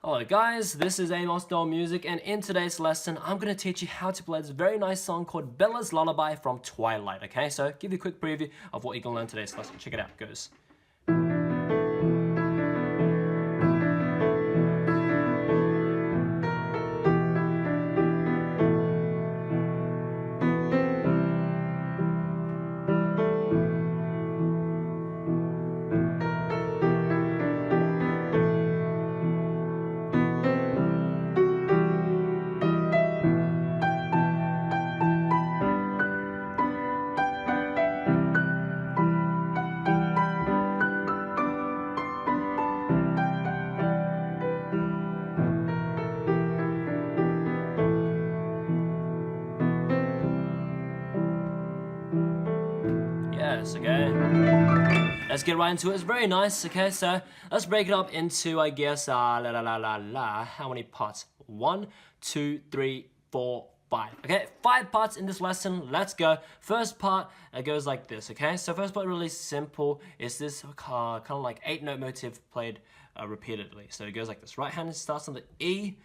Hello guys, this is Amosdoll Music, and in today's lesson I'm going to teach you how to play this very nice song called Bella's Lullaby from Twilight, okay? So give you a quick preview of what you're going to learn today's lesson. Check it out, it goes. Yes, okay. Let's get right into it. It's very nice, okay? So let's break it up into, I guess, how many parts? 1, 2, 3, 4, 5. Okay, 5 parts in this lesson. Let's go. First part, it goes like this, okay? So first part, really simple. Is this kind of like 8-note motive played repeatedly. So it goes like this. Right hand starts on the E.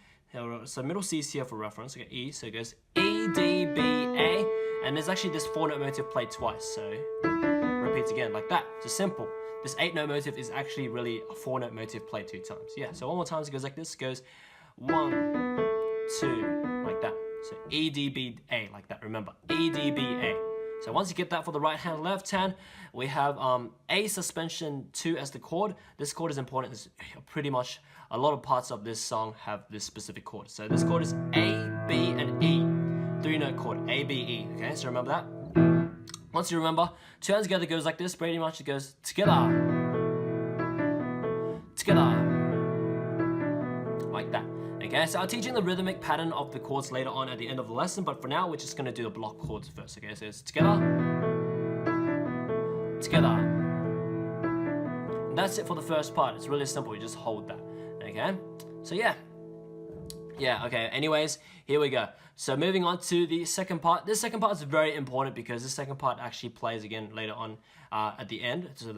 So middle C is here for reference. Okay, E. So it goes E, D, B, A. And there's actually this 4-note motive played twice, so repeats again like that. So simple. This 8-note motive is actually really a 4-note motive played 2 times. Yeah, so one more time it goes like this. It goes 1, 2, like that. So E, D, B, A, like that. Remember, E, D, B, A. So once you get that for the right hand, left hand, we have A suspension 2 as the chord. This chord is important. It's pretty much a lot of parts of this song have this specific chord. So this chord is A, B, and E. 3-note chord, A, B, E, okay, so remember that. Once you remember, 2 hands together goes like this, pretty much it goes together, together, like that. Okay, so I'm teaching the rhythmic pattern of the chords later on at the end of the lesson, but for now, we're just gonna do the block chords first, okay? So it's together, together. And that's it for the first part. It's really simple, you just hold that, okay? So yeah, okay, anyways, here we go. So moving on to the second part. This second part is very important because this second part actually plays again later on at the end. So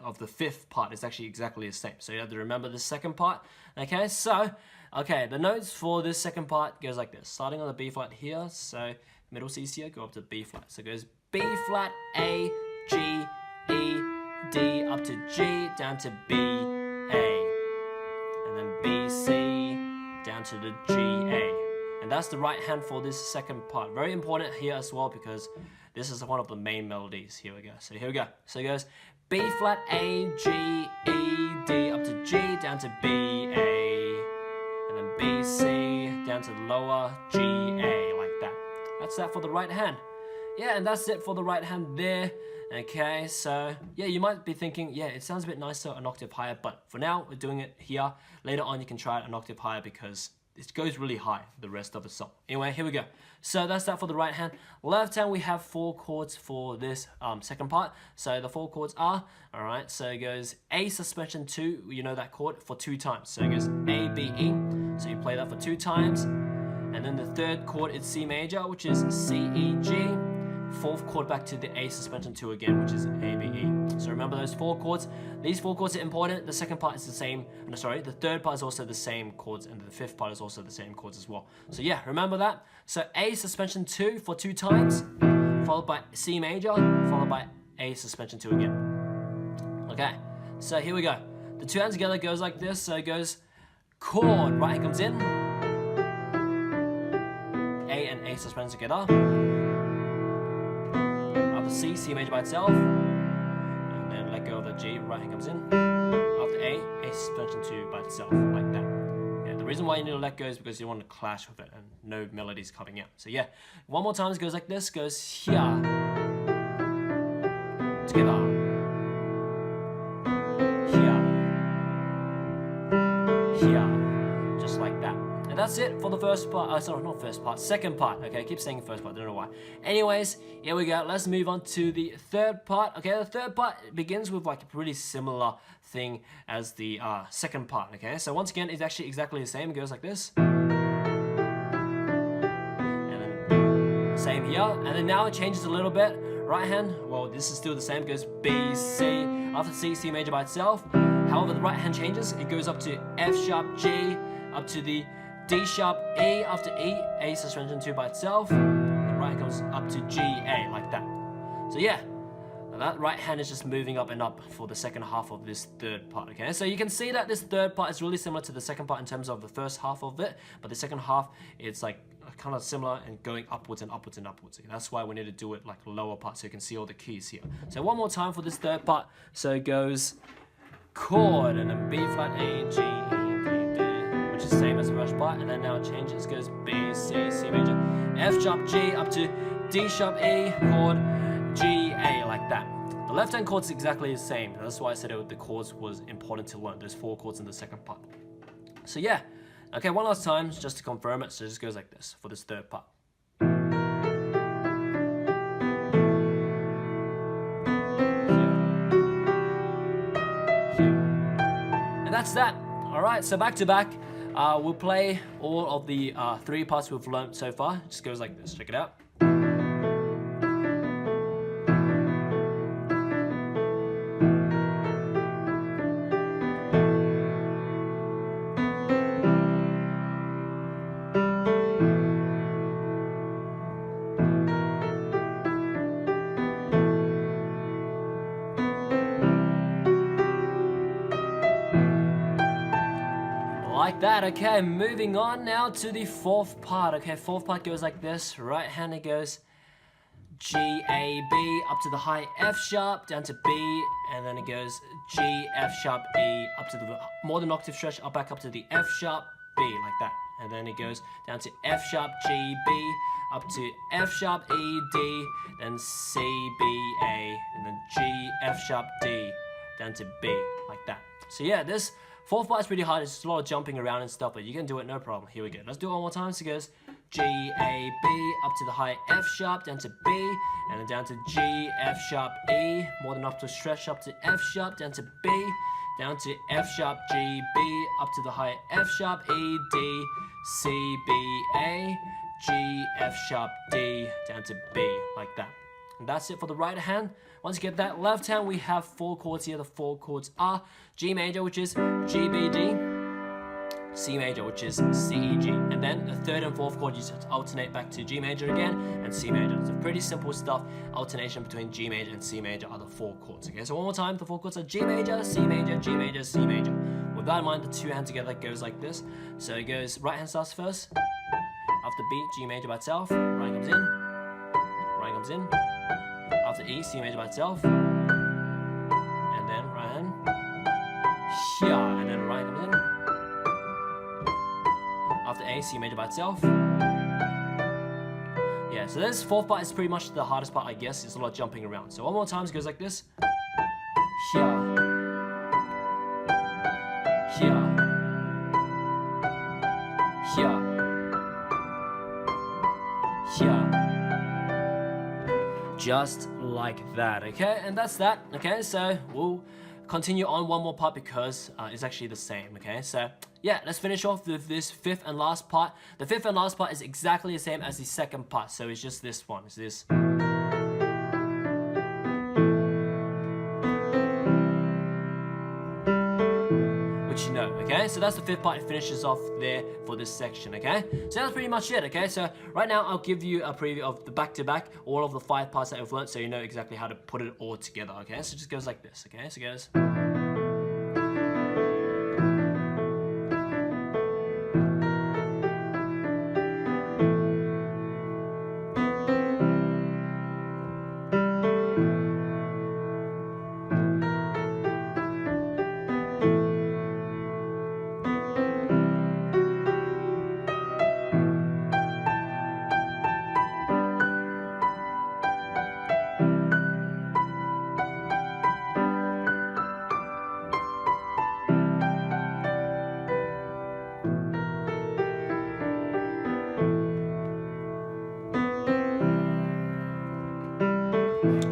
of the 5th part, it's actually exactly the same. So you have to remember the second part. Okay, so, the notes for this second part goes like this. Starting on the B flat here, so middle C's here, go up to B flat. So it goes B flat, A, G, E, D, up to G, down to B, A. And then B, C, down to the G, A. And that's the right hand for this second part. Very important here as well because this is one of the main melodies. Here we go. So here we go. So it goes B flat, A, G, E, D, up to G, down to B, A. And then B, C, down to the lower G, A, like that. That's that for the right hand. Yeah, and that's it for the right hand there. Okay, so yeah, you might be thinking, yeah, it sounds a bit nicer an octave higher, but for now, we're doing it here. Later on, you can try it an octave higher because it goes really high, the rest of the song. Anyway, here we go. So that's that for the right hand. Left hand, we have 4 chords for this second part. So the 4 chords are, alright, so it goes A suspension 2, you know that chord, for 2 times. So it goes A, B, E. So you play that for 2 times. And then the third chord is C major, which is C, E, G. 4th chord back to the A suspension 2 again, which is A, B, E. So remember those 4 chords. These 4 chords are important. The second part is the same. No, sorry, the third part is also the same chords, and the 5th part is also the same chords as well. So yeah, remember that. So A suspension 2 for 2 times, followed by C major, followed by A suspension 2 again. Okay, so here we go. The 2 hands together goes like this. So it goes chord, right hand comes in, A and A suspension together. C, C major by itself, and then let go of the G, right hand comes in. After A suspension 2 by itself, like that. Yeah, the reason why you need to let go is because you want to clash with it and no melodies coming out. So yeah, one more time it goes like this, goes here, together, here, just like that. And that's it for the first part. Sorry, not first part, second part. Okay, I keep saying first part, I don't know why. Anyways, here we go. Let's move on to the third part. Okay, the third part begins with like a pretty similar thing as the second part. Okay, so once again, it's actually exactly the same. It goes like this. And then same here. And then now it changes a little bit. Right hand, well, this is still the same. It goes B, C. After C, C major by itself. However, the right hand changes. It goes up to F sharp G, up to the D sharp E. After E, A suspension 2 by itself. The right hand comes up to G, A, like that. So yeah, that right hand is just moving up and up for the second half of this third part, okay? So you can see that this third part is really similar to the second part in terms of the first half of it, but the second half, it's like kind of similar and going upwards and upwards and upwards. That's why we need to do it like lower part so you can see all the keys here. So one more time for this third part. So it goes chord and then B flat, A, G, E, D, D, which is the same as the first part, and then now it changes, goes B, C, C major, F sharp G up to D sharp E, chord, G, A, like that. The left hand chords exactly the same. That's why I said the chords was important to learn. There's 4 chords in the second part. So yeah, okay, one last time just to confirm it. So it just goes like this for this third part. And that's that. All right, so back to back, we'll play all of the 3 parts we've learned so far. It just goes like this. Check it out. Like that. Okay, moving on now to the 4th part. Okay, 4th part goes like this. Right hand, it goes G, A, B, up to the high F sharp, down to B, and then it goes G, F sharp, E, up to the more than octave stretch, back up to the F sharp, B, like that. And then it goes down to F sharp, G, B, up to F sharp, E, D, then C, B, A, and then G, F sharp, D, down to B, like that. So yeah, this 4th part is pretty hard. It's a lot of jumping around and stuff, but you can do it, no problem. Here we go. Let's do it one more time. So it goes G, A, B, up to the high F sharp, down to B, and then down to G, F sharp, E, more than up to stretch up to F sharp, down to B, down to F sharp, G, B, up to the high F sharp, E, D, C, B, A, G, F sharp, D, down to B, like that. And that's it for the right hand. Once you get that left hand, we have 4 chords here. The 4 chords are G major, which is G, B, D, C major, which is C, E, G. And then the 3rd and 4th chord, you just alternate back to G major again and C major. It's pretty simple stuff. Alternation between G major and C major are the 4 chords. Okay, so one more time, the 4 chords are G major, C major, G major, C major. With that in mind, the 2 hands together goes like this. So it goes, right hand starts first. After B, G major by itself. Right hand comes in. Right hand comes in. After E, C major by itself, and then right hand, here, and then right hand comes in. After A, C major by itself. Yeah, so this 4th part is pretty much the hardest part, I guess. It's a lot of jumping around. So one more time, it goes like this. Here, here, here, here. Just like that, okay? And that's that, okay? So we'll continue on one more part because it's actually the same, okay? So yeah, let's finish off with this 5th and last part. The 5th and last part is exactly the same as the 2nd part, so it's just this one. It's this. Which you know, okay? So that's the 5th part. It finishes off there for this section, okay? So that's pretty much it, okay? So right now I'll give you a preview of the back-to-back, all of the 5 parts that I've learned, so you know exactly how to put it all together, okay? So it just goes like this, okay? So it goes.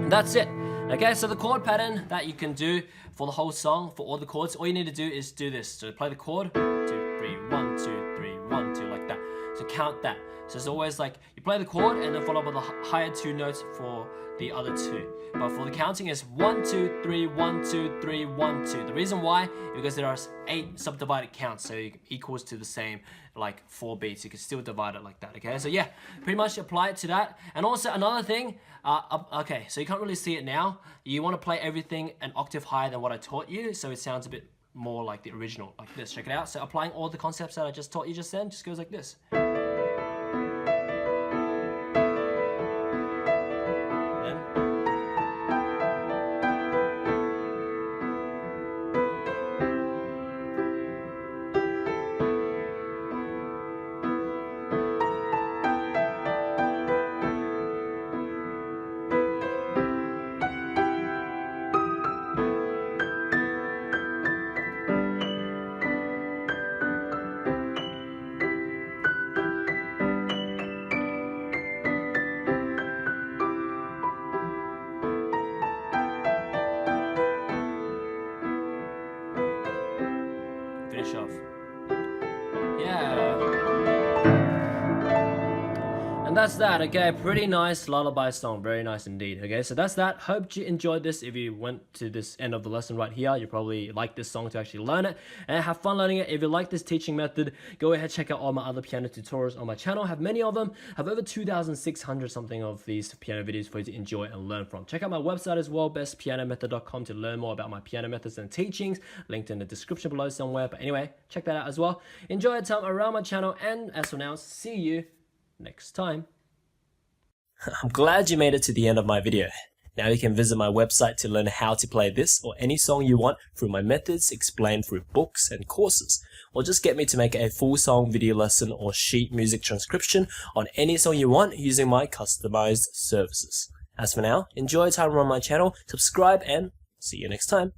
That's it. Okay, so the chord pattern that you can do for the whole song, for all the chords, all you need to do is do this. So play the chord, 2, 3, 1, 2, 3, 1, 2, like that. So to count that. So it's always like you play the chord and then follow up with the higher 2 notes for the other 2. But for the counting is 1, 2, 3, 1, 2, 3, 1, 2. The reason why is because there are 8 subdivided counts, so it equals to the same like 4 beats. You can still divide it like that. Okay, so yeah, pretty much apply it to that. And also another thing, okay, so you can't really see it now. You want to play everything an octave higher than what I taught you, so it sounds a bit more like the original, like this. Check it out. So applying all the concepts that I just taught you just then, just goes like this. Finish off. Yeah. And that's that, okay? Pretty nice lullaby song, very nice indeed, okay? So that's that. Hope you enjoyed this. If you went to this end of the lesson right here, you probably like this song to actually learn it and have fun learning it. If you like this teaching method, go ahead, check out all my other piano tutorials on my channel. I have many of them. I have over 2,600 something of these piano videos for you to enjoy and learn from. Check out my website as well, bestpianomethod.com, to learn more about my piano methods and teachings, linked in the description below somewhere. But anyway, check that out as well. Enjoy your time around my channel, and as for now, see you next time. I'm glad you made it to the end of my video. Now you can visit my website to learn how to play this or any song you want through my methods explained through books and courses, or just get me to make a full song video lesson or sheet music transcription on any song you want using my customized services. As for now, enjoy your time on my channel, subscribe, and see you next time.